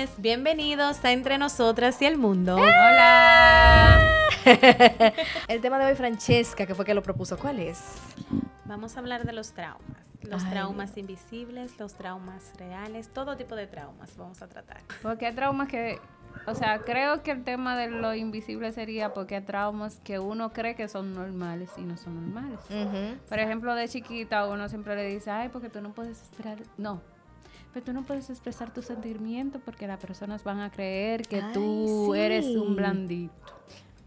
noches, bienvenidos a Entre Nosotras y el Mundo. ¡Hola! El tema de hoy, Francesca, que fue que lo propuso, ¿cuál es? Vamos a hablar de los traumas. Los traumas invisibles, los traumas reales, todo tipo de traumas vamos a tratar. Porque hay traumas que, o sea, creo que el tema de lo invisible sería porque hay traumas que uno cree que son normales y no son normales. Por ejemplo, de chiquita uno siempre le dice, ay, porque tú no puedes esperar, no. Pero tú no puedes expresar tus sentimientos porque las personas van a creer que tú eres un blandito.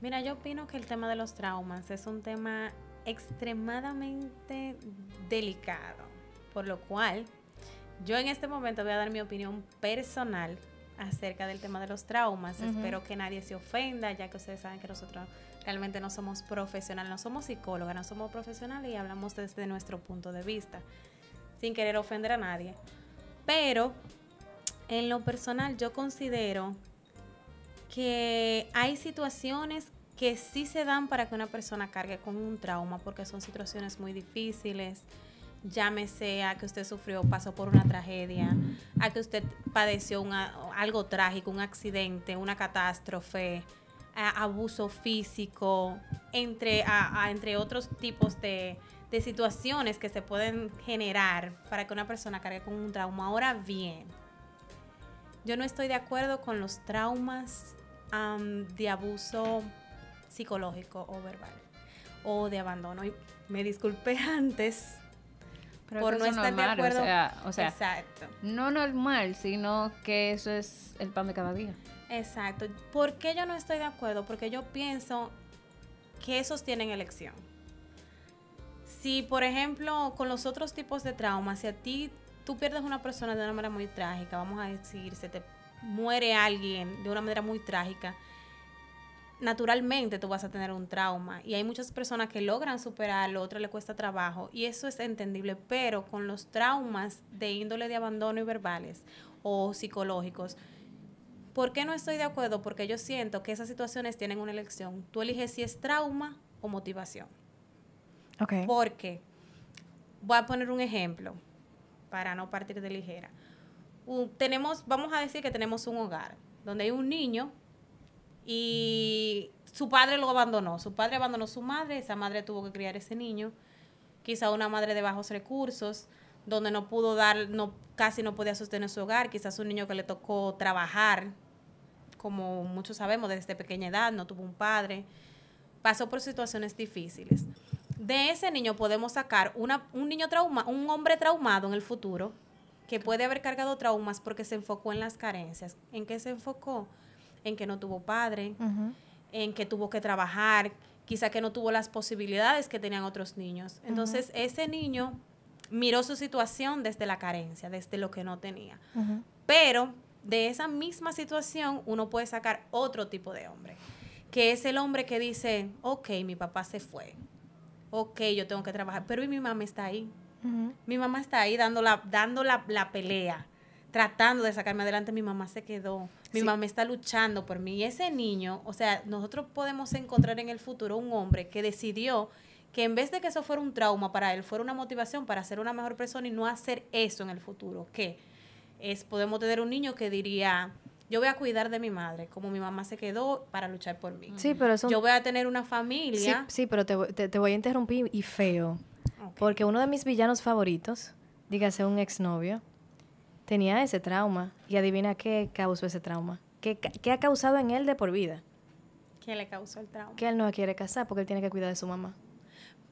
Mira, yo opino que el tema de los traumas es un tema extremadamente delicado, por lo cual yo en este momento voy a dar mi opinión personal acerca del tema de los traumas. Espero que nadie se ofenda, ya que ustedes saben que nosotros realmente no somos profesionales, no somos psicólogas, no somos profesionales y hablamos desde nuestro punto de vista, sin querer ofender a nadie. Pero en lo personal yo considero que hay situaciones que sí se dan para que una persona cargue con un trauma, porque son situaciones muy difíciles, llámese a que usted sufrió, pasó por una tragedia, a que usted padeció algo trágico, un accidente, una catástrofe, abuso físico, entre otros tipos de situaciones que se pueden generar para que una persona cargue con un trauma. Ahora bien, yo no estoy de acuerdo con los traumas de abuso psicológico o verbal o de abandono. Y me disculpé antes por no estar normal, de acuerdo. O sea, exacto. No normal, sino que eso es el pan de cada día. Exacto. ¿Por qué yo no estoy de acuerdo? Porque yo pienso que esos tienen elección. Si, por ejemplo, con los otros tipos de traumas, si a ti tú pierdes una persona de una manera muy trágica, vamos a decir, se te muere alguien de una manera muy trágica, naturalmente tú vas a tener un trauma. Y hay muchas personas que logran superarlo, a otras le cuesta trabajo, y eso es entendible. Pero con los traumas de índole de abandono y verbales o psicológicos, ¿por qué no estoy de acuerdo? Porque yo siento que esas situaciones tienen una elección. Tú eliges si es trauma o motivación. Okay. Porque, voy a poner un ejemplo para no partir de ligera. Vamos a decir que tenemos un hogar donde hay un niño y su padre lo abandonó. Su padre abandonó a su madre, esa madre tuvo que criar ese niño. Quizá una madre de bajos recursos, donde no pudo casi no podía sostener su hogar. Quizás un niño que le tocó trabajar, como muchos sabemos, desde pequeña edad, no tuvo un padre. Pasó por situaciones difíciles. De ese niño podemos sacar un hombre traumado en el futuro, que puede haber cargado traumas porque se enfocó en las carencias. ¿En qué se enfocó? En que no tuvo padre, en que tuvo que trabajar, quizá que no tuvo las posibilidades que tenían otros niños. Entonces, ese niño miró su situación desde la carencia, desde lo que no tenía. Pero de esa misma situación uno puede sacar otro tipo de hombre, que es el hombre que dice, ok, mi papá se fue. Ok, yo tengo que trabajar, pero ¿y mi mamá está ahí? Mi mamá está ahí dando la pelea, tratando de sacarme adelante. Mi mamá se quedó, mi mamá está luchando por mí. Y ese niño, o sea, nosotros podemos encontrar en el futuro un hombre que decidió que en vez de que eso fuera un trauma para él, fuera una motivación para ser una mejor persona y no hacer eso en el futuro. Podemos tener un niño que diría, yo voy a cuidar de mi madre, como mi mamá se quedó para luchar por mí. Sí, pero yo voy a tener una familia. Sí, pero te voy a interrumpir y feo. Okay. Porque uno de mis villanos favoritos, dígase un exnovio, tenía ese trauma. Y adivina qué causó ese trauma. ¿Qué ha causado en él de por vida? ¿Qué le causó el trauma? Que él no quiere casar porque él tiene que cuidar de su mamá.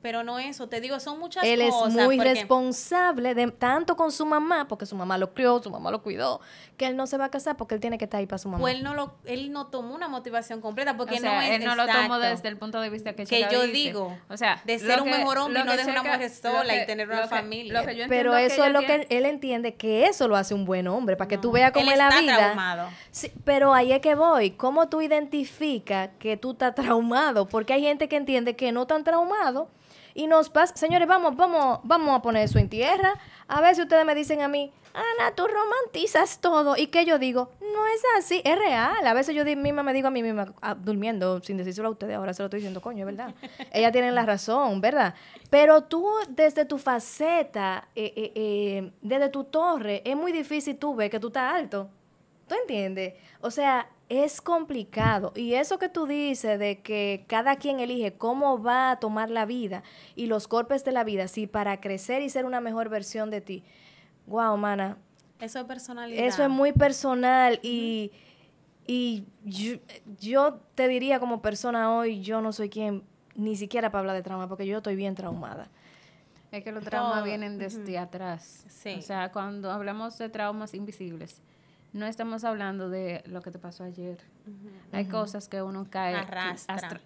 Pero no eso, te digo, son muchas él cosas. Él es muy responsable tanto con su mamá, porque su mamá lo crió, su mamá lo cuidó, que él no se va a casar porque él tiene que estar ahí para su mamá. Pues él no tomó una motivación completa, porque él no lo tomó desde el punto de vista que yo dice. Digo, o sea, de ser un mejor hombre y no de una mujer sola y tener una familia. Pero eso es lo que él entiende, que eso lo hace un buen hombre, para que tú veas cómo es la vida. Él está traumado. Sí, pero ahí es que voy. ¿Cómo tú identificas que tú estás traumado? Porque hay gente que entiende que no están traumados. Y nos pasa, señores, vamos a poner eso en tierra. A ver si ustedes me dicen a mí, Ana, tú romantizas todo. ¿Y qué yo digo? No es así, es real. A veces yo misma me digo a mí misma, durmiendo, sin decírselo a ustedes, ahora se lo estoy diciendo, coño, es verdad. Ellas tienen la razón, ¿verdad? Pero tú, desde tu faceta, desde tu torre, es muy difícil tú ver que tú estás alto. ¿Tú entiendes? O sea, es complicado. Y eso que tú dices de que cada quien elige cómo va a tomar la vida y los golpes de la vida, sí, para crecer y ser una mejor versión de ti. Wow, mana. Eso es personalidad. Eso es muy personal y yo te diría como persona hoy, yo no soy quien ni siquiera para hablar de trauma, porque yo estoy bien traumada. Es que los traumas vienen desde atrás. Sí. O sea, cuando hablamos de traumas invisibles, no estamos hablando de lo que te pasó ayer. Hay cosas que uno cae arrastra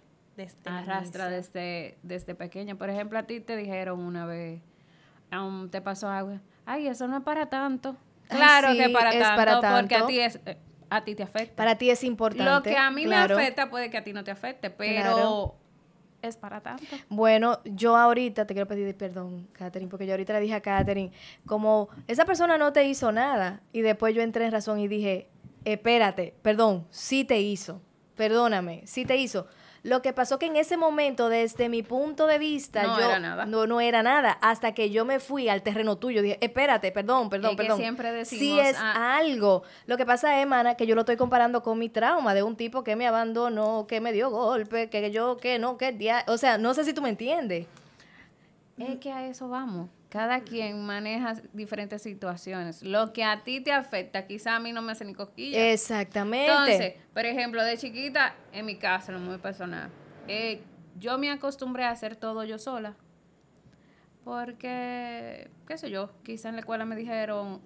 desde pequeño. Por ejemplo, a ti te dijeron una vez, te pasó algo, ay, eso no es para tanto. Claro sí, que es para tanto, porque tanto. a ti te afecta. Para ti es importante. Lo que a mí claro. me afecta puede que a ti no te afecte, pero Claro. es para tanto. Bueno, yo ahorita te quiero pedir perdón, Katherine, porque yo ahorita le dije a Katherine, como esa persona no te hizo nada, y después yo entré en razón y dije, espérate, perdón, sí te hizo, perdóname, sí te hizo. Lo que pasó que en ese momento, desde mi punto de vista, No yo era nada. no era nada, hasta que yo me fui al terreno tuyo, dije, espérate, perdón. Que siempre decimos, sí es algo. Lo que pasa es, mana, que yo lo estoy comparando con mi trauma de un tipo que me abandonó, que me dio golpe, o sea, no sé si tú me entiendes. Es que a eso vamos. Cada quien maneja diferentes situaciones. Lo que a ti te afecta, quizá a mí no me hace ni cosquillas. Exactamente. Entonces, por ejemplo, de chiquita, en mi caso, lo muy personal, yo me acostumbré a hacer todo yo sola. Porque, qué sé yo, quizá en la escuela me dijeron,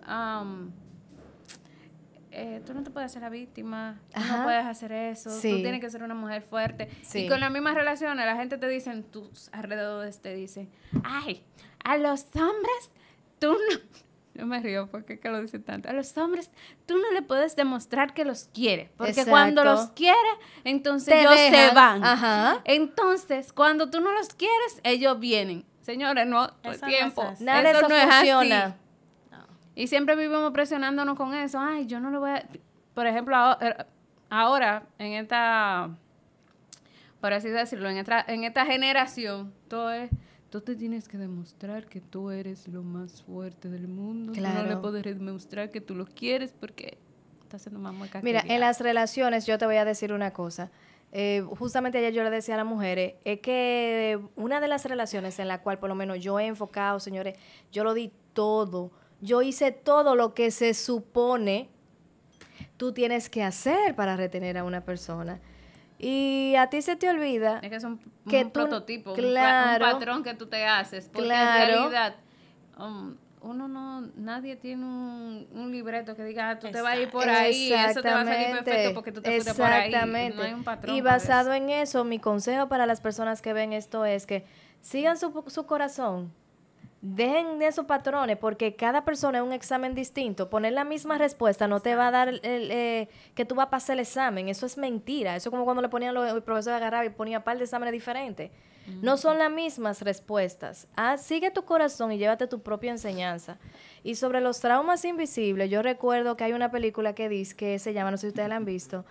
tú no te puedes hacer la víctima, tú no puedes hacer eso, Sí. tú tienes que ser una mujer fuerte. Sí. Y con las mismas relaciones, la gente te dice, tus alrededores te dicen, ay, a los hombres, tú no... Yo me río porque es que lo dicen tanto. A los hombres, tú no le puedes demostrar que los quieres. Porque Exacto. cuando los quieres, entonces Te ellos dejan. se van. Ajá. Entonces, cuando tú no los quieres, ellos vienen. Señores, no, todo el Eso no es tiempo. así. Nada de eso no es funciona. así. Y siempre vivimos presionándonos con eso. Ay, yo no le voy a... Por ejemplo, ahora, en esta... Por así decirlo, en esta generación, todo es... Tú te tienes que demostrar que tú eres lo más fuerte del mundo. Claro. Tú no le puedes demostrar que tú lo quieres porque estás haciendo más mueca. Mira, en las relaciones yo te voy a decir una cosa. Justamente ayer yo le decía a las mujeres, es que una de las relaciones en la cual por lo menos yo he enfocado, señores, yo lo di todo. Yo hice todo lo que se supone tú tienes que hacer para retener a una persona. Y a ti se te olvida Es que es un que tú- prototipo, claro, un patrón que tú te haces. Porque claro. en realidad, nadie tiene un libreto que diga, tú te vas a ir por ahí, eso te va a salir perfecto porque tú te fuiste por ahí. Exactamente. No hay un patrón. Y para basado eso. en eso, mi consejo para las personas que ven esto es que sigan su corazón. Dejen de esos patrones porque cada persona es un examen distinto. Poner la misma respuesta no te va a dar que tú vas a pasar el examen. Eso es mentira. Eso es como cuando le ponían el profesor agarraba y ponía un par de exámenes diferentes. No son las mismas respuestas. Sigue tu corazón y llévate tu propia enseñanza. Y sobre los traumas invisibles, yo recuerdo que hay una película que dice que se llama, no sé si ustedes la han visto,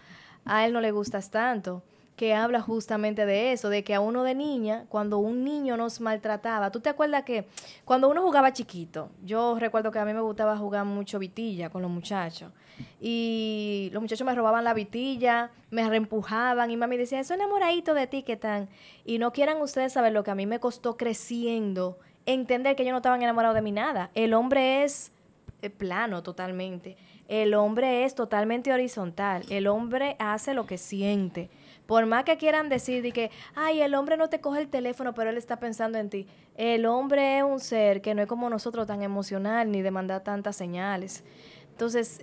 A él no le gustas tanto, que habla justamente de eso, de que a uno de niña, cuando un niño nos maltrataba, ¿tú te acuerdas que cuando uno jugaba chiquito, yo recuerdo que a mí me gustaba jugar mucho vitilla con los muchachos, y los muchachos me robaban la vitilla, me reempujaban, y mami decía, eso enamoradito de ti, ¿qué tan? Y no quieran ustedes saber lo que a mí me costó creciendo, entender que ellos no estaban enamorados de mí nada. El hombre es plano totalmente, el hombre es totalmente horizontal, el hombre hace lo que siente. Por más que quieran decir de que, ay, el hombre no te coge el teléfono, pero él está pensando en ti. El hombre es un ser que no es como nosotros tan emocional ni de mandar tantas señales. Entonces,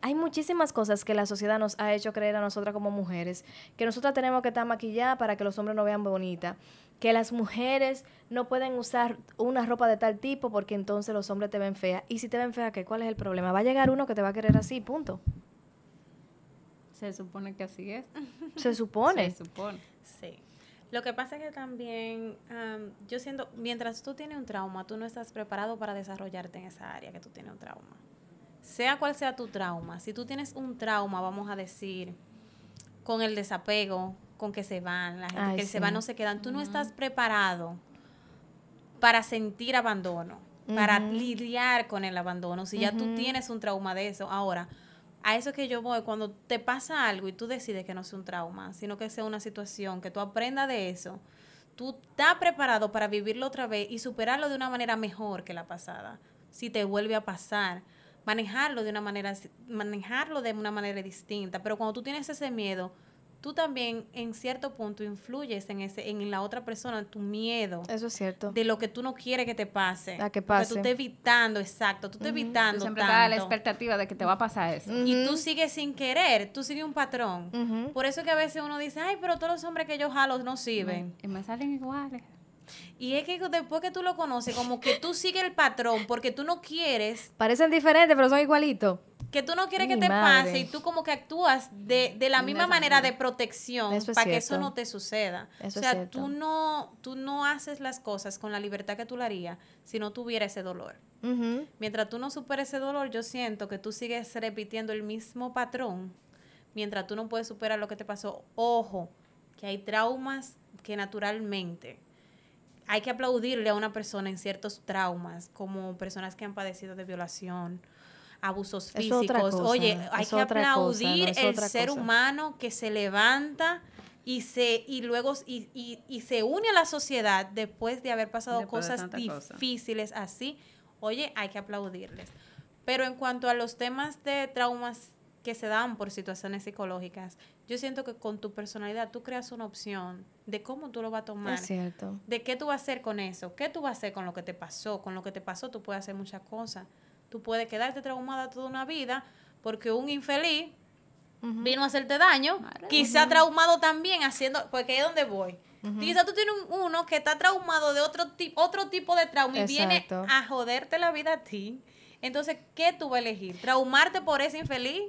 hay muchísimas cosas que la sociedad nos ha hecho creer a nosotras como mujeres, que nosotras tenemos que estar maquilladas para que los hombres nos vean bonitas, que las mujeres no pueden usar una ropa de tal tipo porque entonces los hombres te ven fea. Y si te ven fea, ¿qué? ¿Cuál es el problema? Va a llegar uno que te va a querer así, punto. Se supone que así es. Se supone. Se supone. Sí. Lo que pasa es que también, yo siento, mientras tú tienes un trauma, tú no estás preparado para desarrollarte en esa área que tú tienes un trauma. Sea cual sea tu trauma, si tú tienes un trauma, vamos a decir, con el desapego, con que se van, la gente que se va no se quedan, tú no estás preparado para sentir abandono, para lidiar con el abandono, si ya tú tienes un trauma de eso. Ahora, a eso que yo voy, cuando te pasa algo y tú decides que no sea un trauma, sino que sea una situación, que tú aprendas de eso, tú estás preparado para vivirlo otra vez y superarlo de una manera mejor que la pasada, si te vuelve a pasar. Manejarlo de una manera distinta, pero cuando tú tienes ese miedo, tú también en cierto punto influyes en la otra persona, tu miedo. Eso es cierto. De lo que tú no quieres que te pase. A que pase. Porque tú estás evitando, exacto, tú estás evitando Tú siempre tanto. estás a la expectativa de que te va a pasar eso. Y tú sigues sin querer, tú sigues un patrón. Por eso que a veces uno dice, ay, pero todos los hombres que yo jalo no sirven. Y me salen iguales. Y es que después que tú lo conoces, como que tú sigues el patrón porque tú no quieres, Parecen diferentes, pero son igualitos. que tú no quieres Mi que te madre. pase y tú como que actúas de la misma manera de protección Eso es para que cierto. eso no te suceda. Eso o es sea, cierto. tú no haces las cosas con la libertad que tú lo harías si no tuviera ese dolor. Mientras tú no superes ese dolor, yo siento que tú sigues repitiendo el mismo patrón mientras tú no puedes superar lo que te pasó. Ojo, que hay traumas que naturalmente hay que aplaudirle a una persona en ciertos traumas, como personas que han padecido de violación, abusos Es otra físicos. cosa, Oye, hay es que otra cosa, aplaudir no es el otra ser cosa. humano que se levanta y luego se une a la sociedad después de haber pasado Después de cosas tanta cosa. difíciles así. Oye, hay que aplaudirles. Pero en cuanto a los temas de traumas que se dan por situaciones psicológicas, yo siento que con tu personalidad tú creas una opción de cómo tú lo vas a tomar. Es cierto. De qué tú vas a hacer con eso, qué tú vas a hacer con lo que te pasó. Con lo que te pasó tú puedes hacer muchas cosas. Tú puedes quedarte traumada toda una vida porque un infeliz vino a hacerte daño, quizá traumado también haciendo, porque ahí es donde voy. Quizá tú tienes uno que está traumado de otro tipo de trauma y viene Exacto. a joderte la vida a ti. Entonces, ¿qué tú vas a elegir? ¿Traumarte por ese infeliz?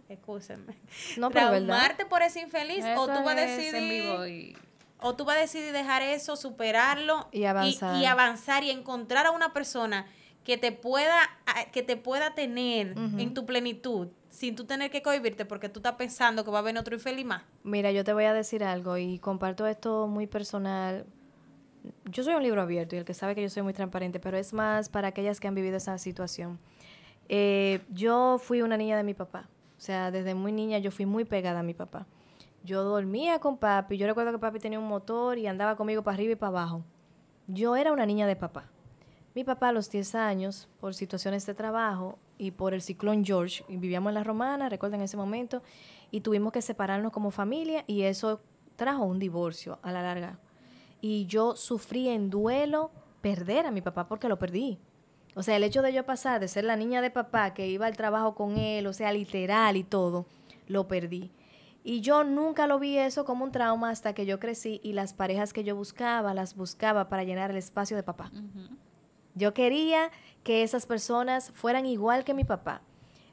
Excúsenme. No, pero verdad. ¿Traumarte por ese infeliz? ¿O tú vas a Esto es en vivo decidir... O tú vas a decidir dejar eso, superarlo Y avanzar. y avanzar y encontrar a una persona que te pueda tener en tu plenitud sin tú tener que cohibirte porque tú estás pensando que va a venir otro infeliz más? Mira, yo te voy a decir algo y comparto esto muy personal. Yo soy un libro abierto y el que sabe que yo soy muy transparente, pero es más para aquellas que han vivido esa situación. Yo fui una niña de mi papá. O sea, desde muy niña yo fui muy pegada a mi papá. Yo dormía con papi. Yo recuerdo que papi tenía un motor y andaba conmigo para arriba y para abajo. Yo era una niña de papá. Mi papá a los 10 años, por situaciones de trabajo y por el ciclón George, y vivíamos en La Romana, recuerdo en ese momento, y tuvimos que separarnos como familia y eso trajo un divorcio a la larga. Y yo sufrí en duelo perder a mi papá porque lo perdí. O sea, el hecho de yo pasar de ser la niña de papá que iba al trabajo con él, o sea, literal y todo, lo perdí. Y yo nunca lo vi eso como un trauma hasta que yo crecí y las parejas que yo buscaba, las buscaba para llenar el espacio de papá. Yo quería que esas personas fueran igual que mi papá.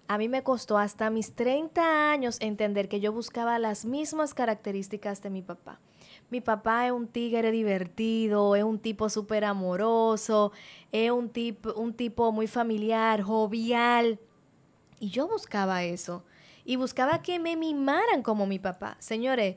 A mí me costó hasta mis 30 años entender que yo buscaba las mismas características de mi papá. Mi papá es un tigre divertido, es un tipo súper amoroso, es un tipo muy familiar, jovial. Y yo buscaba eso. Y buscaba que me mimaran como mi papá. Señores,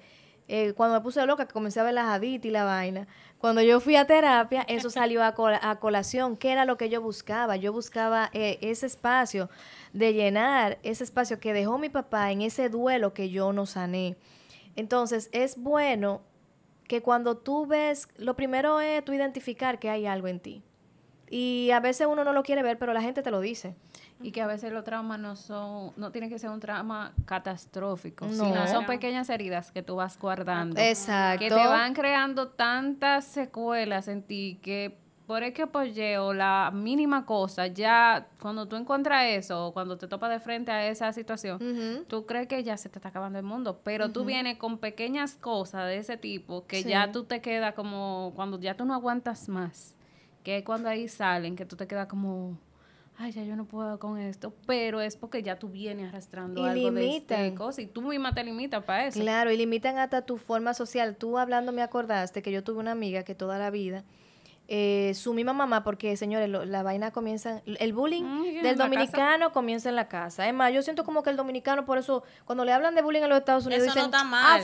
cuando me puse loca, que comencé a ver las haditas y la vaina, cuando yo fui a terapia, eso salió a colación. ¿Qué era lo que yo buscaba? Yo buscaba ese espacio de llenar, ese espacio que dejó mi papá en ese duelo que yo no sané. Entonces, es bueno que cuando tú ves, lo primero es tú identificar que hay algo en ti. Y a veces uno no lo quiere ver, pero la gente te lo dice. Y que a veces los traumas no tienen que ser un trauma catastrófico, No. sino son pequeñas heridas que tú vas guardando. Exacto. Que te van creando tantas secuelas en ti que por el que apoyeo, la mínima cosa, ya cuando tú encuentras eso, o cuando te topas de frente a esa situación, tú crees que ya se te está acabando el mundo, pero tú vienes con pequeñas cosas de ese tipo que ya tú te quedas como, cuando ya tú no aguantas más, que es cuando ahí salen, que tú te quedas como, ay, ya yo no puedo con esto, pero es porque ya tú vienes arrastrando Y algo limitan. de cosa y tú misma te limitas para eso. Claro, y limitan hasta tu forma social. Tú hablando me acordaste que yo tuve una amiga que toda la vida su misma mamá, porque señores, la vaina comienza, el bullying en del la dominicano comienza en la casa. Es más, yo siento como que el dominicano, por eso, cuando le hablan de bullying en los Estados Unidos, Eso no dicen, está mal.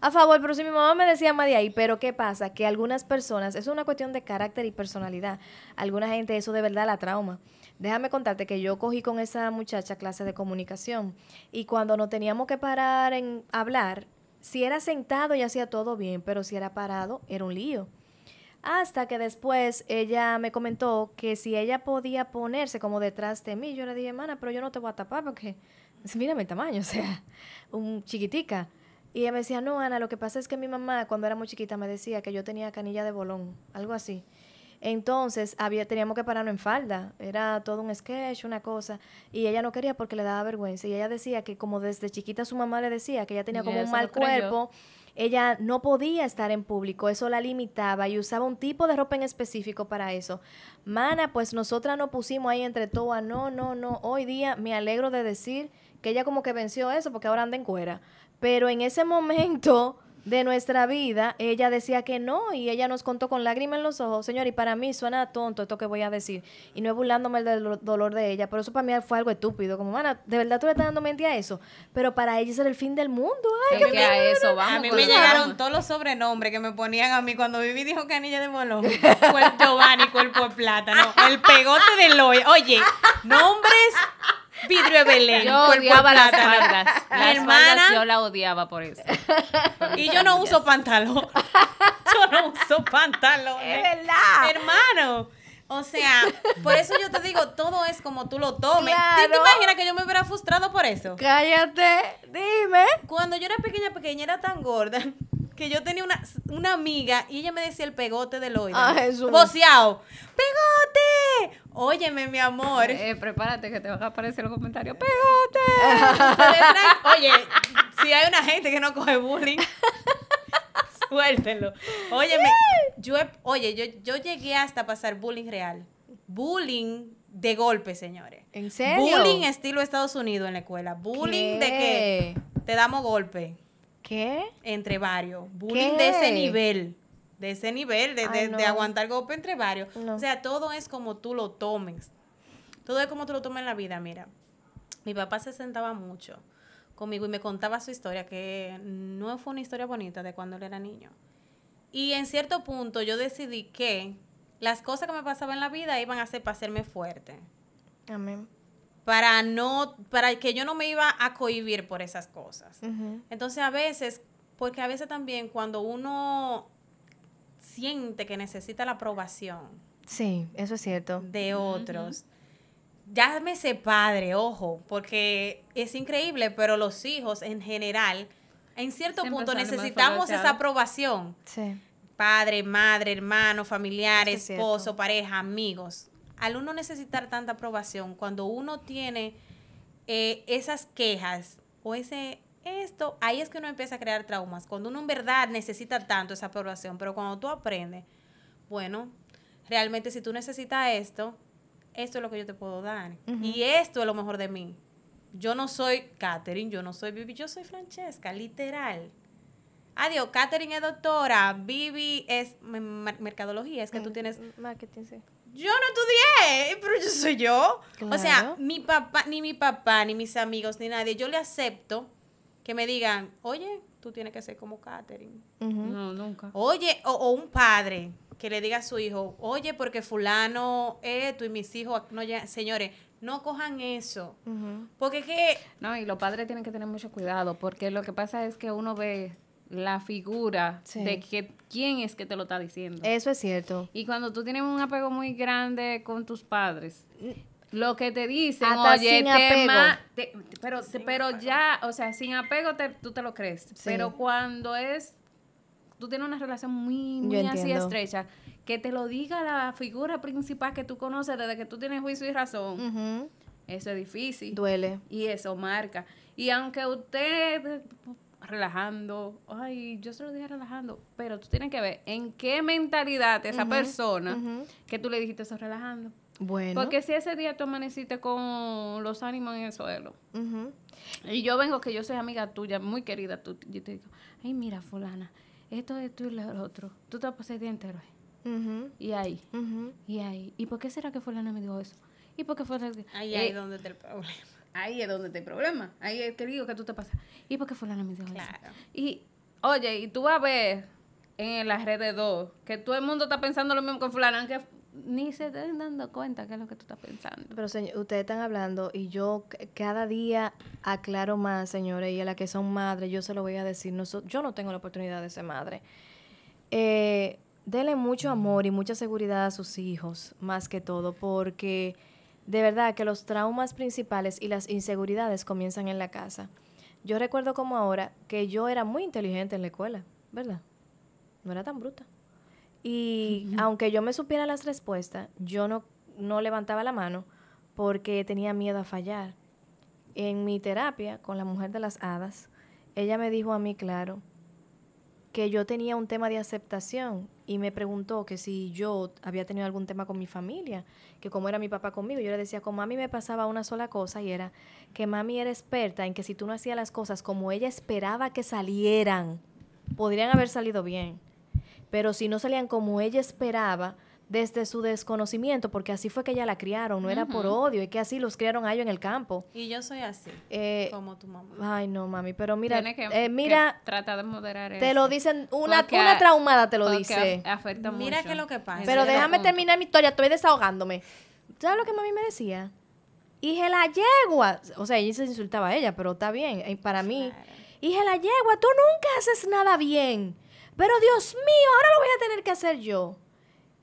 a favor, pero si mi mamá me decía más de ahí, pero ¿qué pasa? Que algunas personas, eso es una cuestión de carácter y personalidad, alguna gente eso de verdad la trauma. Déjame contarte que yo cogí con esa muchacha clase de comunicación y cuando nos teníamos que parar en hablar, si era sentado ya hacía todo bien, pero si era parado era un lío. Hasta que después ella me comentó que si ella podía ponerse como detrás de mí, yo le dije, hermana, pero yo no te voy a tapar porque mírame el tamaño, o sea, un chiquitica. Y ella me decía, no, Ana, lo que pasa es que mi mamá cuando era muy chiquita me decía que yo tenía canilla de bolón, algo así. Entonces teníamos que pararnos en falda, era todo un sketch, una cosa, y ella no quería porque le daba vergüenza, y ella decía que como desde chiquita su mamá le decía que ella tenía como un mal cuerpo, ella no podía estar en público, eso la limitaba y usaba un tipo de ropa en específico para eso. Mana, pues nosotras nos pusimos ahí entre todas, no, hoy día me alegro de decir que ella como que venció eso porque ahora anda en cuera, pero en ese momento de nuestra vida, ella decía que no, y ella nos contó con lágrimas en los ojos, señor, y para mí suena tonto esto que voy a decir, y no es burlándome del dolor de ella, pero eso para mí fue algo estúpido, como, mana, de verdad tú le estás dando mente a eso, pero para ella ese era el fin del mundo, ay, que a eso vamos. A mí me llegaron todos los sobrenombres que me ponían a mí cuando Vivi dijo canilla de bolón, Giovanni, cuerpo de plátano, el pegote de Loya, oye, nombres... Vidrio de Belén. Yo odiaba las faldas. Mi hermana, yo la odiaba por eso. Y yo no uso pantalón. Yo no uso pantalón. Es verdad. Hermano. O sea, por eso yo te digo, todo es como tú lo tomes. Claro. ¿Tú te imaginas que yo me hubiera frustrado por eso? Cállate, dime. Cuando yo era pequeña era tan gorda que yo tenía una amiga y ella me decía el pegote del oído. Ah, Jesús. Voceado. ¡Pegote! Óyeme, mi amor. Prepárate que te van a aparecer los comentarios. ¡Pegote! Oye, si hay una gente que no coge bullying, suéltenlo. Óyeme, yo llegué hasta pasar bullying real. Bullying de golpe, señores. ¿En serio? Bullying estilo Estados Unidos en la escuela. Bullying de que te damos golpe. ¿Qué? Entre varios. Bullying ¿Qué? de ese nivel. Ay, De no. aguantar golpe entre varios. No. O sea, todo es como tú lo tomes. Todo es como tú lo tomes en la vida. Mira, mi papá se sentaba mucho conmigo y me contaba su historia, que no fue una historia bonita de cuando él era niño. Y en cierto punto yo decidí que las cosas que me pasaban en la vida iban a ser para hacerme fuerte. Amén. Para que yo no me iba a cohibir por esas cosas. Uh-huh. Entonces a veces, porque a veces también cuando uno siente que necesita la aprobación Sí, eso es cierto. de otros, llámese padre, ojo, porque es increíble, pero los hijos en general, en cierto Siempre punto salen más necesitamos esa favoreteados. aprobación. Sí. Padre, madre, hermano, familiares, Eso es esposo, cierto. pareja, amigos. Al uno necesitar tanta aprobación, cuando uno tiene esas quejas o esto, ahí es que uno empieza a crear traumas. Cuando uno en verdad necesita tanto esa aprobación, pero cuando tú aprendes, bueno, realmente si tú necesitas esto es lo que yo te puedo dar. Ujú. Y esto es lo mejor de mí. Yo no soy Katherine, yo no soy Vivi, yo soy Francesca, literal. Adiós, Katherine es doctora, Vivi es mercadología, es que tú tienes... Marketing, sí. Yo no estudié, pero yo soy yo. Claro. O sea, mi papá, ni mis amigos, ni nadie, yo le acepto que me digan, oye, tú tienes que ser como Katherine. Ujú. No, nunca. Oye, o un padre que le diga a su hijo, oye, porque fulano, tú y mis hijos, no llegan. Señores, no cojan eso. Ujú. Porque es que, No, y los padres tienen que tener mucho cuidado, porque lo que pasa es que uno ve la figura Sí. de que quién es que te lo está diciendo. Eso es cierto. Y cuando tú tienes un apego muy grande con tus padres, lo que te dicen, Hasta oye, sin apego. pero ya, o sea, sin apego tú te lo crees. Sí. Pero cuando tú tienes una relación muy Yo así entiendo. estrecha, que te lo diga la figura principal que tú conoces desde que tú tienes juicio y razón, Ujú. eso es difícil. Duele. Y eso marca. Y aunque usted relajando, ay, yo se lo dije relajando, pero tú tienes que ver en qué mentalidad esa persona Ujú. que tú le dijiste eso relajando. Bueno. Porque si ese día tú amaneciste con los ánimos en el suelo, Ujú. y yo vengo que yo soy amiga tuya, muy querida, yo te digo, ay, mira, fulana, esto y lo otro, tú te vas a pasar el día entero ahí. Ujú, Y ahí, ujú. y ahí. ¿Y por qué será que fulana me dijo eso? ¿Y por qué fue Ahí es donde está el problema. Ahí es donde está el problema. Ahí es que digo que tú te pasas. ¿Y por qué fulana me dijo eso? Claro. Y, oye, y tú vas a ver en las redes 2 que todo el mundo está pensando lo mismo que fulana, aunque ni se estén dando cuenta que es lo que tú estás pensando. Pero señor, ustedes están hablando y yo cada día aclaro más, señores, y a las que son madres, yo se lo voy a decir, yo no tengo la oportunidad de ser madre. Denle mucho amor y mucha seguridad a sus hijos, más que todo, porque de verdad que los traumas principales y las inseguridades comienzan en la casa. Yo recuerdo como ahora que yo era muy inteligente en la escuela, ¿verdad? No era tan bruta. Y aunque yo me supiera las respuestas, yo no levantaba la mano porque tenía miedo a fallar. En mi terapia con la mujer de las hadas, ella me dijo a mí claro que yo tenía un tema de aceptación y me preguntó que si yo había tenido algún tema con mi familia, que cómo era mi papá conmigo. Yo le decía, como a mí me pasaba una sola cosa y era que mami era experta en que si tú no hacías las cosas como ella esperaba que salieran, podrían haber salido bien. Pero si no salían como ella esperaba, desde su desconocimiento, porque así fue que ella la criaron, no era por odio, es que así los criaron a ellos en el campo. Y yo soy así, como tu mamá. Ay, no, mami, pero mira, Tiene que, mira, que trata de moderar eso. te lo dicen, una Porque traumada te lo porque dice. Afecta Mira mucho. qué es lo que pasa. Pero Ese es el déjame punto. terminar mi historia, estoy desahogándome. ¿Sabes lo que mami me decía? Hija la yegua. O sea, ella se insultaba a ella, pero está bien. Para mí, Claro. hija la yegua, tú nunca haces nada bien. Pero Dios mío, ahora lo voy a tener que hacer yo.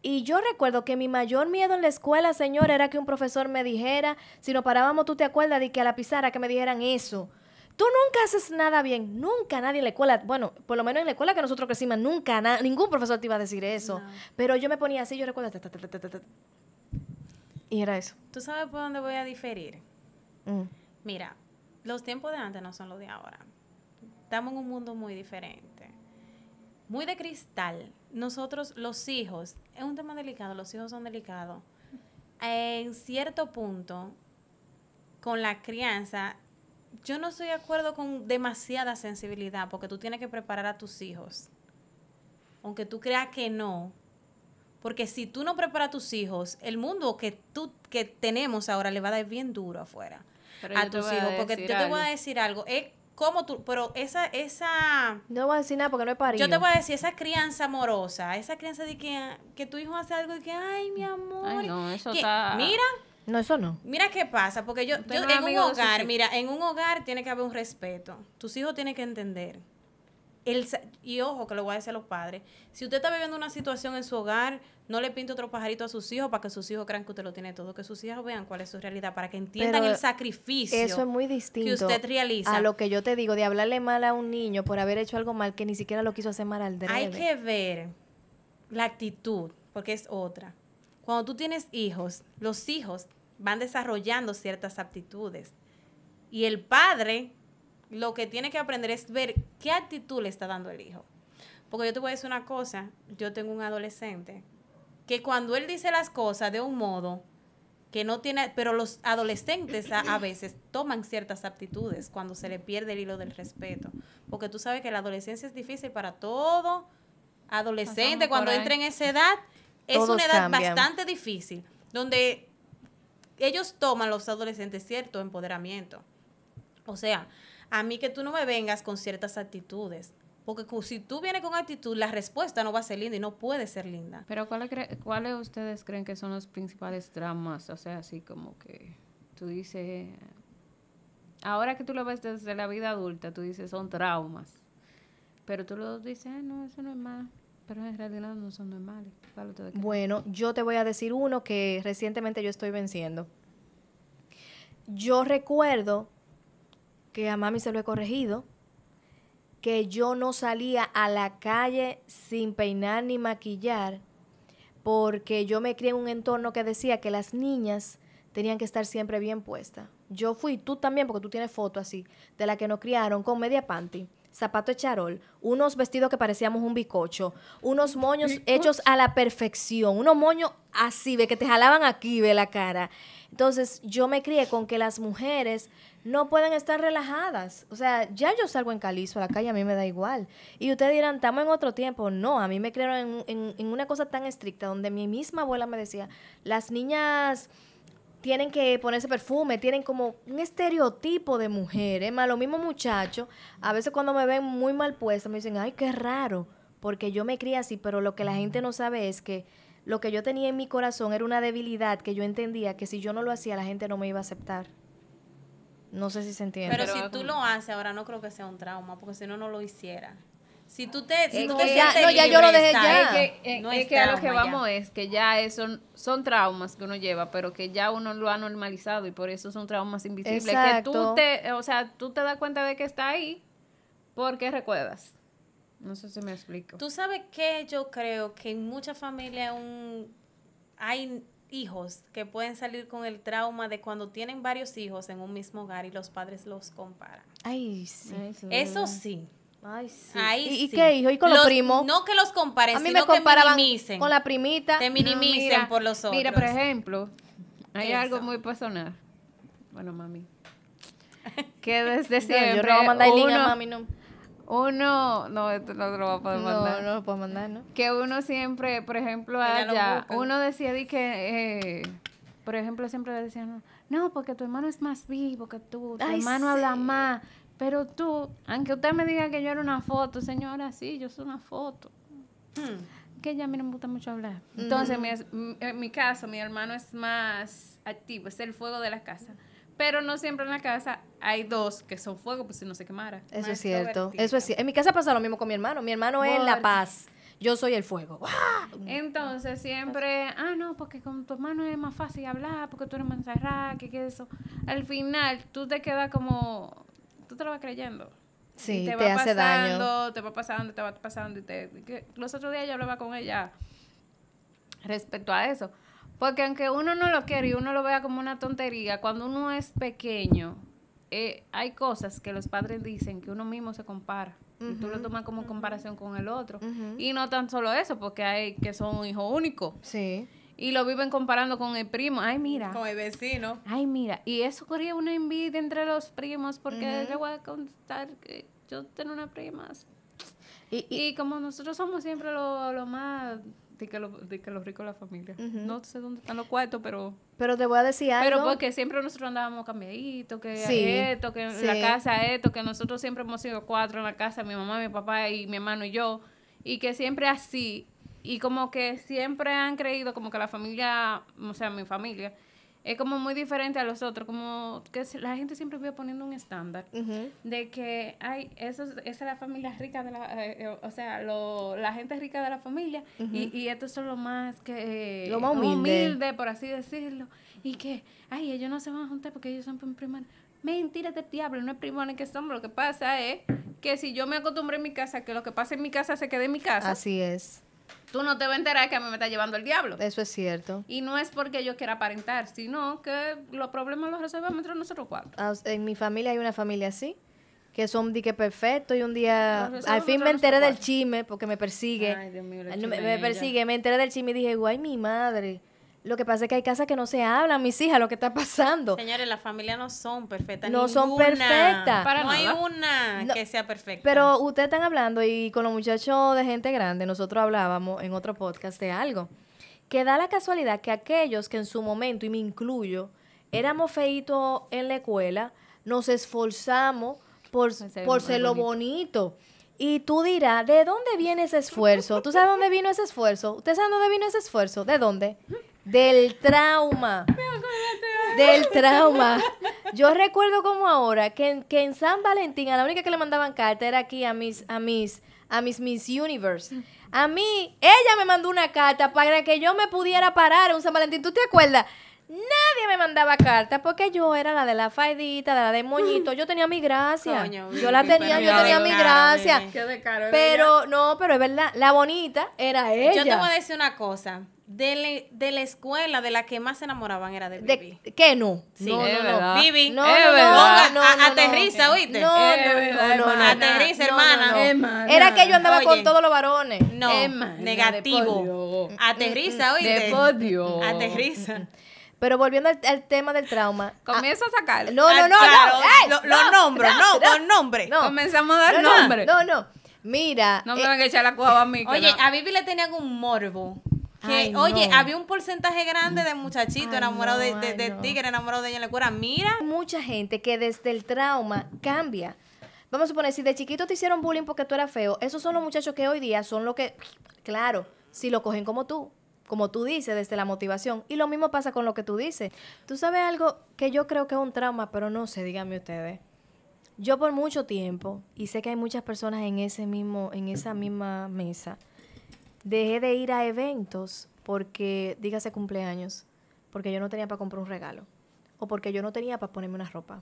Y yo recuerdo que mi mayor miedo en la escuela, señor, era que un profesor me dijera, si nos parábamos, tú te acuerdas de que a la pizarra que me dijeran eso. Tú nunca haces nada bien. Nunca nadie en la escuela, bueno, por lo menos en la escuela que nosotros crecimos, nunca, ningún profesor te iba a decir eso. No. Pero yo me ponía así, yo recuerdo, y era eso. ¿Tú sabes por dónde voy a diferir? Mm. Mira, los tiempos de antes no son los de ahora. Estamos en un mundo muy diferente. Muy de cristal. Nosotros, los hijos, es un tema delicado, los hijos son delicados. En cierto punto, con la crianza, yo no estoy de acuerdo con demasiada sensibilidad, porque tú tienes que preparar a tus hijos. Aunque tú creas que no. Porque si tú no preparas a tus hijos, el mundo que tenemos ahora le va a dar bien duro afuera Pero a yo te tus voy a hijos. Porque decir yo te voy a algo. decir algo. Es como tú, pero No voy a decir nada porque no he parido. yo te voy a decir, esa crianza amorosa, esa crianza de que tu hijo hace algo y que, ay, mi amor. Ay, no, eso que, está... No, eso no. Mira qué pasa, porque yo Usted no es en un amigo de sus hogar, hijos. mira, en un hogar tiene que haber un respeto. Tus hijos tienen que entender. Y ojo, que lo voy a decir a los padres. Si usted está viviendo una situación en su hogar, no le pinte otro pajarito a sus hijos para que sus hijos crean que usted lo tiene todo. Que sus hijos vean cuál es su realidad, para que entiendan Pero el sacrificio Eso es muy distinto que usted realiza. a lo que yo te digo, de hablarle mal a un niño por haber hecho algo mal que ni siquiera lo quiso hacer mal al drede. Hay que ver la actitud, porque es otra. Cuando tú tienes hijos, los hijos van desarrollando ciertas aptitudes. Y el padre lo que tiene que aprender es ver qué actitud le está dando el hijo. Porque yo te voy a decir una cosa, yo tengo un adolescente que cuando él dice las cosas de un modo que no tiene, pero los adolescentes a veces toman ciertas aptitudes cuando se le pierde el hilo del respeto. Porque tú sabes que la adolescencia es difícil para todo adolescente. Pasamos Cuando por ahí. entra en esa edad, es Todos una edad cambian. bastante difícil, donde ellos toman, los adolescentes, cierto empoderamiento. O sea, a mí que tú no me vengas con ciertas actitudes, porque si tú vienes con actitud, la respuesta no va a ser linda y no puede ser linda. Pero ¿cuáles ustedes creen que son los principales dramas? O sea, así como que tú dices... Ahora que tú lo ves desde la vida adulta, tú dices son traumas. Pero tú lo dices, no, eso no es mal. Pero en realidad no son normales. ¿Cuál ustedes creen? Bueno, yo te voy a decir uno que recientemente yo estoy venciendo. Yo recuerdo que a mami se lo he corregido, que yo no salía a la calle sin peinar ni maquillar, porque yo me crié en un entorno que decía que las niñas tenían que estar siempre bien puestas. Yo fui, tú también, porque tú tienes fotos así, de la que nos criaron con media panty, zapato de charol, unos vestidos que parecíamos un bizcocho, unos moños hechos a la perfección, unos moños así, ve, que te jalaban aquí, ve, la cara. Entonces, yo me crié con que las mujeres no pueden estar relajadas. O sea, ya yo salgo en calizo a la calle, a mí me da igual. Y ustedes dirán, estamos en otro tiempo. No, a mí me criaron en una cosa tan estricta donde mi misma abuela me decía, las niñas tienen que ponerse perfume, tienen como un estereotipo de mujer. Es más, los mismos muchachos, a veces cuando me ven muy mal puesta, me dicen, ay, qué raro, porque yo me crié así, pero lo que la gente no sabe es que lo que yo tenía en mi corazón era una debilidad que yo entendía que si yo no lo hacía, la gente no me iba a aceptar. No sé si se entiende. Pero si tú lo haces ahora, no creo que sea un trauma, porque si no, no lo hiciera. Si tú te que sientes ya yo lo dejé está ya. bien. Es que a lo que vamos es que ya eso son traumas que uno lleva, pero que ya uno lo ha normalizado y por eso son traumas invisibles. Exacto. Que tú te das cuenta de que está ahí porque recuerdas. No sé si me explico. Tú sabes que yo creo que en muchas familias hay hijos que pueden salir con el trauma de cuando tienen varios hijos en un mismo hogar y los padres los comparan. Ay, sí. Eso sí. Ay, sí. Ahí ¿Y sí. qué, hijo? ¿Y con los primos? No que los comparen, A mí sino me comparaban que minimicen. con la primita. Te minimicen Mira, por los otros. Mira, por ejemplo, hay Eso. algo muy personal. Bueno, mami. Que desde No, siempre yo no voy a mandar el link a mami, no. esto no te lo voy a poder mandar. No lo puedo mandar, ¿no? Que uno siempre, por ejemplo, Ella lo allá, busca. uno decía que, por ejemplo, siempre le decían, no, porque tu hermano es más vivo que tú, tu Ay, hermano sí. habla más, pero tú, aunque usted me diga que yo era una foto, señora, sí, yo soy una foto. Que ya a mí no me gusta mucho hablar. Entonces, en mi caso, mi hermano es más activo, es el fuego de la casa. Pero no siempre en la casa hay dos que son fuego, pues si no se quemara. Eso Más es cierto. extrovertido. Eso es cierto. En mi casa pasa lo mismo con mi hermano. Mi hermano es la paz. Yo soy el fuego. Entonces siempre, no, porque con tu hermano es más fácil hablar, porque tú eres más encerrada, que eso. Al final, tú te quedas como, tú te lo vas creyendo. Sí, Y te va hace daño. te va pasando. Los otros días yo hablaba con ella respecto a eso. Porque aunque uno no lo quiere y uno lo vea como una tontería, cuando uno es pequeño, hay cosas que los padres dicen que uno mismo se compara. Y tú lo tomas como comparación con el otro. Y no tan solo eso, porque hay que son un hijo único. Sí. Y lo viven comparando con el primo. Ay, mira. Con el vecino. Ay, mira. Y eso corría una envidia entre los primos, porque le voy a contar que yo tengo una prima. Y como nosotros somos siempre lo más... De que los ricos de la familia. No sé dónde están los cuartos, pero... Pero te voy a decir algo. Pero porque siempre nosotros andábamos cambiaditos, que Sí, esto, que sí. en la casa esto, que nosotros siempre hemos sido 4 en la casa, mi mamá, mi papá y mi hermano y yo, y que siempre así, y como que siempre han creído como que la familia, o sea, mi familia, es como muy diferente a los otros, como que la gente siempre vive poniendo un estándar de que esa es la familia rica de la gente rica de la familia y estos son los más que Lo más humilde. por así decirlo, y que ellos no se van a juntar porque ellos son primos. Mentira de diablo, no es primo ni que somos. Lo que pasa es que si yo me acostumbré en mi casa, que lo que pasa en mi casa se quede en mi casa, Así es. tú no te vas a enterar que a mí me está llevando el diablo. Eso es cierto. Y no es porque yo quiera aparentar, sino que los problemas los resolvemos entre nosotros 4. En mi familia hay una familia así, que son di que perfecto y un día Los al fin me resolvemos enteré nosotros del cuatro. chisme porque me persigue. Ay, Dios mío, la Me chimella. persigue, me enteré del chisme y dije, guay, mi madre. Lo que pasa es que hay casas que no se hablan, mis hijas, lo que está pasando. Señores, las familias no son perfectas. No son ninguna. perfectas. Para no hay nada. una No, que sea perfecta. Pero ustedes están hablando y con los muchachos de gente grande, nosotros hablábamos en otro podcast de algo, que da la casualidad que aquellos que en su momento, y me incluyo, éramos feitos en la escuela, nos esforzamos por ser lo bonito. Y tú dirás, ¿de dónde viene ese esfuerzo? ¿Tú sabes dónde vino ese esfuerzo? ¿Ustedes saben dónde vino ese esfuerzo? ¿De dónde? Del trauma. Del trauma. Yo recuerdo como ahora que en San Valentín a la única que le mandaban carta era aquí a Miss Miss Universe. A mí, ella me mandó una carta para que yo me pudiera parar en un San Valentín. ¿Tú te acuerdas? Nadie me mandaba carta porque yo era la de la faidita, de la de moñito. Yo tenía mi gracia. Coño, yo la Vivi, tenía, pero yo ya tenía de mi cara, gracia. Vivi. Qué de caro. Pero no, pero es verdad, la bonita era ella. Yo te voy a decir una cosa. De la escuela, de la que más se enamoraban era de Vivi. ¿Qué no? Sí, no, es no, no. verdad. Vivi, No, Es no, verdad. no, no, no, aterriza, no. ¿oíste? No, Es no, verdad, no, no, hermana. no. Aterriza, No, hermana. no, no. Hermana. Era que yo andaba Oye. con todos los varones. No, Emma, negativo. de por Dios. Aterriza, ¿oíste? De por Dios. Aterriza. Pero volviendo al tema del trauma. Comienzo a sacarlo. No. Claro, ¡Ey! los nombres, con nombre. No. Comenzamos a dar nombre. No. Mira. No me van a echar la cuava a mí. que Oye, no. a Vivi le tenían un morbo. Que, Ay, oye, no. había un porcentaje grande de muchachitos Ay, enamorados no, de no. tigre, enamorados de ella en la escuela. Mira, Hay mucha gente que desde el trauma cambia. Vamos a suponer, si de chiquito te hicieron bullying porque tú eras feo, esos son los muchachos que hoy día son los que, claro, si lo cogen como tú dices, desde la motivación. Y lo mismo pasa con lo que tú dices. Tú sabes algo que yo creo que es un trauma, pero no sé, díganme ustedes. Yo por mucho tiempo, y sé que hay muchas personas en esa misma mesa, dejé de ir a eventos porque, dígase cumpleaños, porque yo no tenía para comprar un regalo. O porque yo no tenía para ponerme una ropa.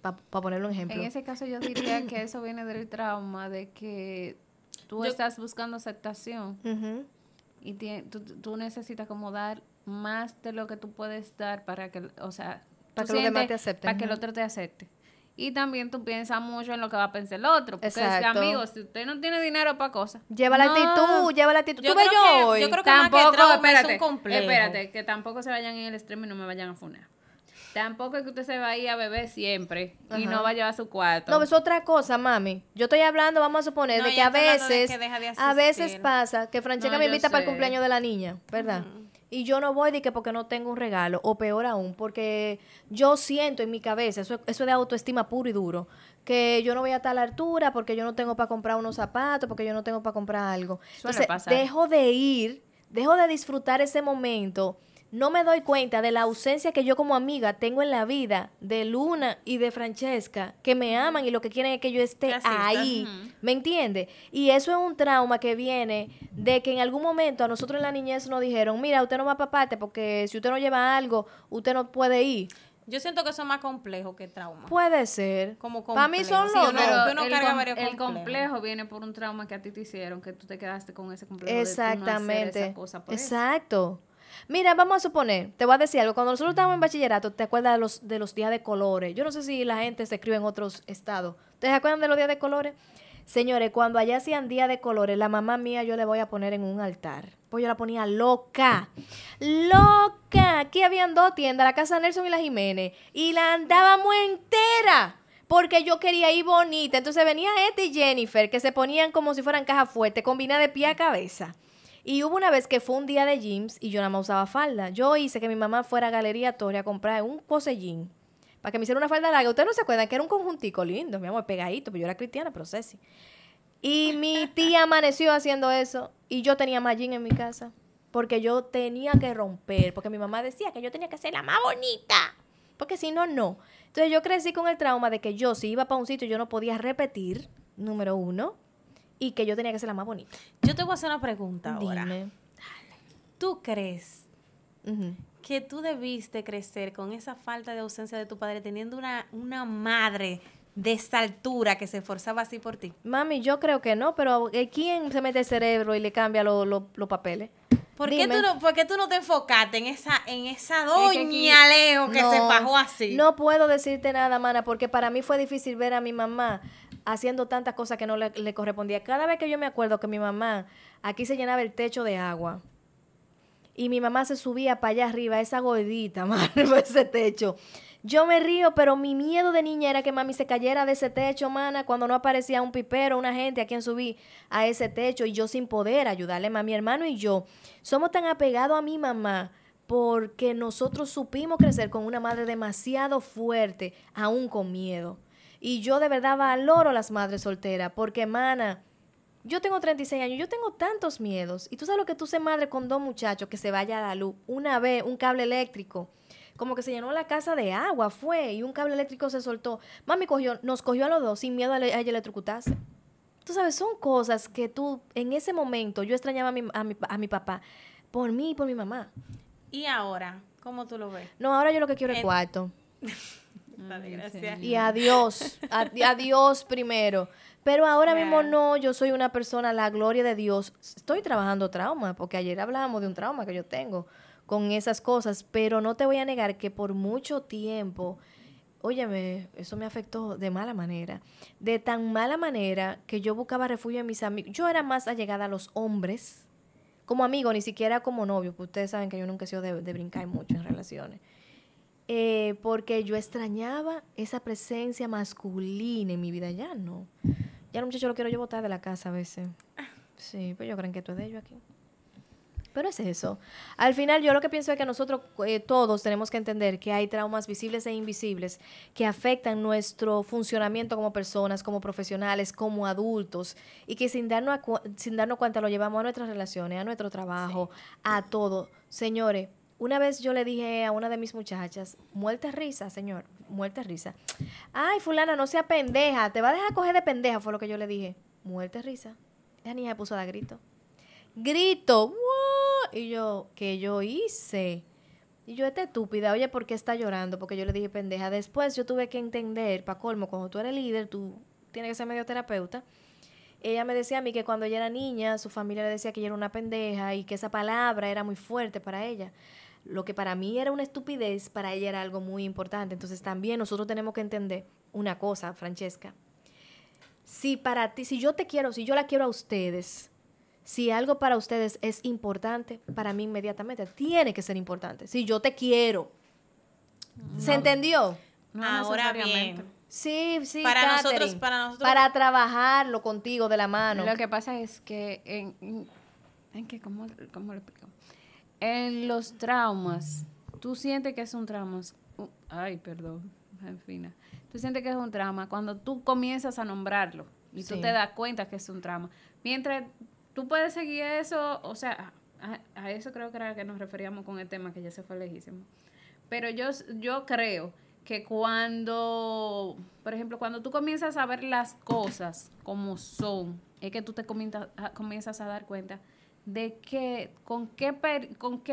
Para ponerle un ejemplo. En ese caso yo diría que eso viene del trauma de que tú estás buscando aceptación Ujú. y tú necesitas como dar más de lo que tú puedes dar para que, o sea, Para tú que los demás sientes- te acepten. Para que el Ujú. otro te acepte. Y también tú piensas mucho en lo que va a pensar el otro. Porque Exacto. amigo, si usted no tiene dinero para cosas. Lleva la no. actitud, lleva la actitud. Yo Tú ves creo yo que- hoy. yo creo que más que Tampoco, trauma espérate, es un complejo. espérate, que tampoco se vayan en el extremo y no me vayan a funar. Tampoco es que usted se va a ir a beber siempre y Ajá. no va a llevar su cuarto. No, es otra cosa, mami. Yo estoy hablando, vamos a suponer, No, de que ella a está hablando de veces, que deja de a veces asistir. pasa que Francesca No, me yo invita para el sé. cumpleaños de la niña, ¿verdad? Y yo no voy de que porque no tengo un regalo, o peor aún, porque yo siento en mi cabeza, eso es de autoestima puro y duro, que yo no voy a estar a la altura porque yo no tengo para comprar unos zapatos, porque yo no tengo para comprar algo. Suele Entonces, pasar. dejo de disfrutar ese momento. No me doy cuenta de la ausencia que yo como amiga tengo en la vida de Luna y de Francesca, que me aman y lo que quieren es que yo esté Que asistas. ahí. ¿Me entiendes? Y eso es un trauma que viene de que en algún momento a nosotros en la niñez nos dijeron, mira, usted no va para parte porque si usted no lleva algo, usted no puede ir. yo siento que eso es más complejo que trauma. Puede ser. Como Para mí son complejo. los Sí, dos. uno- Pero uno carga varios el complejos. complejo viene por un trauma que a ti te hicieron, que tú te quedaste con ese complejo de tú no hacer Exactamente. esa cosa por eso. Exacto. Mira, vamos a suponer, te voy a decir algo. Cuando nosotros estábamos en bachillerato, ¿te acuerdas de los días de colores? Yo no sé si la gente se escribe en otros estados. ¿Te acuerdan de los días de colores? Señores, cuando allá hacían día de colores, la mamá mía yo le voy a poner en un altar. Pues yo la ponía loca. ¡Loca! Aquí habían dos tiendas, la Casa Nelson y la Jiménez. Y la andábamos entera. Porque yo quería ir bonita. Entonces venía Esta y Jennifer, que se ponían como si fueran caja fuerte, combinada de pie a cabeza. Y hubo una vez que fue un día de jeans y yo nada más usaba falda. Yo hice que mi mamá fuera a Galería Torre a comprar un posellín para que me hiciera una falda larga. ¿Ustedes no se acuerdan que era un conjuntico lindo, mi amor, pegadito? Pues yo era cristiana, pero Ceci. Y mi tía amaneció haciendo eso y yo tenía más jean en mi casa porque yo tenía que romper, porque mi mamá decía que yo tenía que ser la más bonita, porque si no, no. Entonces yo crecí con el trauma de que yo, si iba para un sitio, yo no podía repetir, número uno, y que yo tenía que ser la más bonita. Yo te voy a hacer una pregunta ahora. Dime. ¿Tú crees Ujú. que tú debiste crecer con esa falta de ausencia de tu padre teniendo una madre de esa altura que se esforzaba así por ti? Mami, yo creo que no, pero ¿quién se mete el cerebro y le cambia los papeles? ¿Por qué, Dime. por qué tú no te enfocaste en esa que doña Leo que se fajó así? No puedo decirte nada, mana, porque para mí fue difícil ver a mi mamá haciendo tantas cosas que no le correspondía. Cada vez que yo me acuerdo que mi mamá, aquí se llenaba el techo de agua, y mi mamá se subía para allá arriba, esa gordita, madre, por ese techo. Yo me río, pero mi miedo de niña era que mami se cayera de ese techo, mana, cuando no aparecía un pipero, una gente a quien subí a ese techo y yo sin poder ayudarle. Mi hermano y yo somos tan apegados a mi mamá porque nosotros supimos crecer con una madre demasiado fuerte, aún con miedo. Y yo de verdad valoro a las madres solteras porque, mana, yo tengo 36 años, yo tengo tantos miedos. Y tú sabes lo que tú ser madre con dos muchachos que se vaya a la luz. Una vez, un cable eléctrico, como que se llenó la casa de agua, fue, y un cable eléctrico se soltó. Mami nos cogió a los dos sin miedo a ella electrocutarse. Tú sabes, son cosas que tú, en ese momento, yo extrañaba a mi papá por mí y por mi mamá. ¿Y ahora? ¿Cómo tú lo ves? No, ahora yo lo que quiero es cuarto. Dale, gracias. Y adiós, adiós primero. Pero ahora Claro. mismo no, yo soy una persona, la gloria de Dios. Estoy trabajando trauma, porque ayer hablábamos de un trauma que yo tengo con esas cosas, pero no te voy a negar que por mucho tiempo, óyeme, eso me afectó de mala manera. De tan mala manera que yo buscaba refugio en mis amigos. Yo era más allegada a los hombres, como amigo, ni siquiera como novio, pues ustedes saben que yo nunca he sido de brincar mucho en relaciones. Porque yo extrañaba esa presencia masculina en mi vida. Ya no. Ya el muchacho lo quiero yo botar de la casa a veces. Sí, pues yo creo que tú es de ellos aquí. Pero es eso. Al final yo lo que pienso es que nosotros todos tenemos que entender que hay traumas visibles e invisibles que afectan nuestro funcionamiento como personas, como profesionales, como adultos, y que sin darnos cuenta lo llevamos a nuestras relaciones, a nuestro trabajo, a todo. Señores, una vez yo le dije a una de mis muchachas, muerte risa, señor, muerte risa. Ay, fulana, no sea pendeja, te va a dejar coger de pendeja, fue lo que yo le dije. Muerte risa. La niña se puso a dar grito. Grito, ¡wow! Y yo, ¿qué yo hice? Y yo, esta estúpida, oye, ¿por qué está llorando? Porque yo le dije pendeja. Después yo tuve que entender, pa' colmo, cuando tú eres líder, tú tienes que ser medio terapeuta. Ella me decía a mí que cuando ella era niña, su familia le decía que ella era una pendeja y que esa palabra era muy fuerte para ella. Lo que para mí era una estupidez, para ella era algo muy importante. Entonces también nosotros tenemos que entender una cosa, Francesca. Si para ti, si yo la quiero a ustedes, si algo para ustedes es importante, para mí inmediatamente tiene que ser importante. Si yo te quiero. ¿Se entendió? No Ahora necesariamente. bien, Sí, para Catherine. nosotros Para trabajarlo contigo de la mano. Lo que pasa es que ¿cómo lo explico? En los traumas, tú sientes que es un trauma. En fin. Tú sientes que es un trauma cuando tú comienzas a nombrarlo y tú te das cuenta que es un trauma. Mientras tú puedes seguir eso, o sea, a eso creo que era que nos referíamos con el tema que ya se fue lejísimo. Pero yo creo que cuando, por ejemplo, cuando tú comienzas a ver las cosas como son, es que tú te comienzas a dar cuenta de que con qué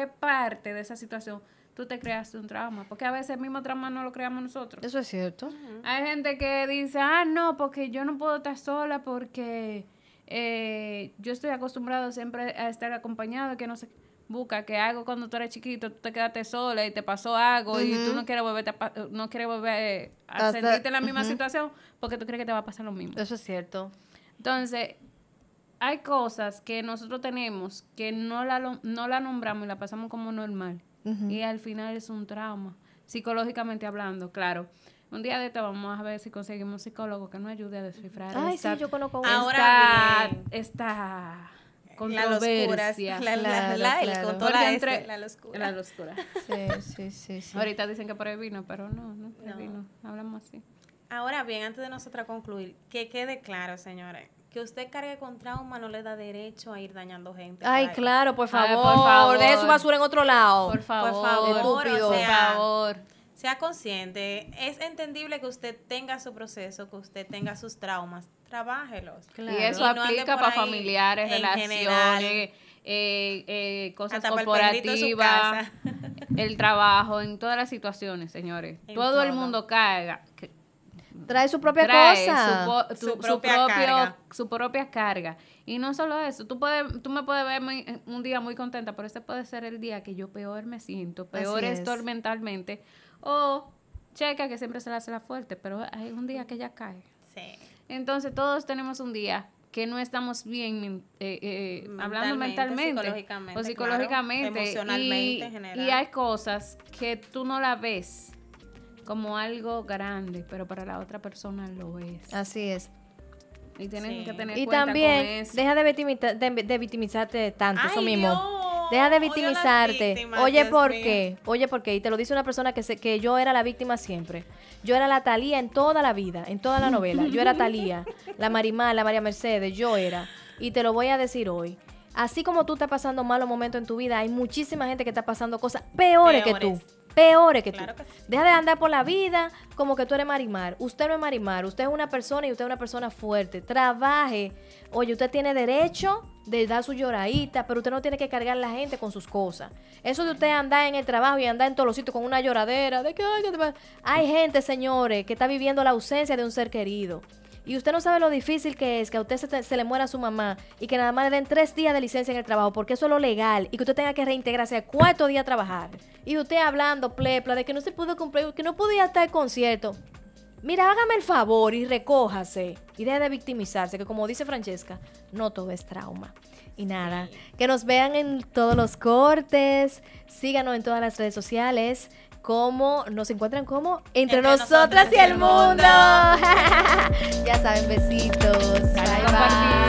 parte de esa situación tú te creaste un trauma. Porque a veces el mismo trauma no lo creamos nosotros. Eso es cierto. Hay gente que dice, no, porque yo no puedo estar sola porque yo estoy acostumbrado siempre a estar acompañado, que no sé, busca que algo cuando tú eres chiquito, tú te quedaste sola y te pasó algo y tú no quieres volver a sentirte en la misma situación porque tú crees que te va a pasar lo mismo. Eso es cierto. Entonces, hay cosas que nosotros tenemos que no la nombramos y la pasamos como normal. Y al final es un trauma, psicológicamente hablando, claro. Un día de esto vamos a ver si conseguimos un psicólogo que nos ayude a descifrar Sí, yo conozco esta controversia. La locura. Sí. Ahorita dicen que por el vino, pero no por el vino, hablamos así. Ahora bien, antes de nosotros concluir, que quede claro, señores, que usted cargue con trauma no le da derecho a ir dañando gente. Ay, claro, por favor. Por favor. Deje su basura en otro lado. Por favor. Estúpido. O sea, por favor. Sea consciente. Es entendible que usted tenga su proceso, que usted tenga sus traumas. Trabájelos. Claro. Y eso aplica para familiares, relaciones, cosas corporativas, el trabajo, en todas las situaciones, señores. Todo el mundo trae su propia cosa. Su propia carga. Y no solo eso, tú me puedes ver un día muy contenta, pero este puede ser el día que yo peor me siento, peor estoy mentalmente. O checa que siempre se la hace la fuerte, pero hay un día que ella cae. Sí. Entonces todos tenemos un día que no estamos bien hablando mentalmente o psicológicamente, claro, emocionalmente en general. Y hay cosas que tú no la ves como algo grande, pero para la otra persona lo es. Así es. Y tienen que tener y cuenta también, con eso. deja de victimizarte tanto, eso mismo. Dios. Deja de victimizarte. Víctimas, Oye, Dios ¿por mío. qué? Oye, ¿por qué? Y te lo dice una persona que yo era la víctima siempre. Yo era la Thalía en toda la vida, en toda la novela. Yo era Thalía, la Marimar, la María Mercedes, yo era. Y te lo voy a decir hoy. Así como tú estás pasando malos momentos en tu vida, hay muchísima gente que está pasando cosas peores que tú. Peores que Claro tú. que sí. Deja de andar por la vida como que tú eres Marimar. Usted no es Marimar. Usted es una persona y usted es una persona fuerte. Trabaje. Oye, usted tiene derecho de dar su lloradita, pero usted no tiene que cargar a la gente con sus cosas. Eso de usted andar en el trabajo y andar en todos los sitios con una lloradera, de que ay, ¿qué te pasa? Hay gente, señores, que está viviendo la ausencia de un ser querido. Y usted no sabe lo difícil que es que a usted se le muera su mamá y que nada más le den 3 días de licencia en el trabajo, porque eso es lo legal, y que usted tenga que reintegrarse al 4º día a trabajar. Y usted hablando, plepla, de que no se pudo cumplir, que no podía estar en concierto. Mira, hágame el favor y recójase. Y deje de victimizarse, que como dice Francesca, no todo es trauma. Y nada, que nos vean en todos los cortes, síganos en todas las redes sociales, como nos encuentran como Entre Nosotras y el Mundo. Ya saben, besitos. Bye, bye.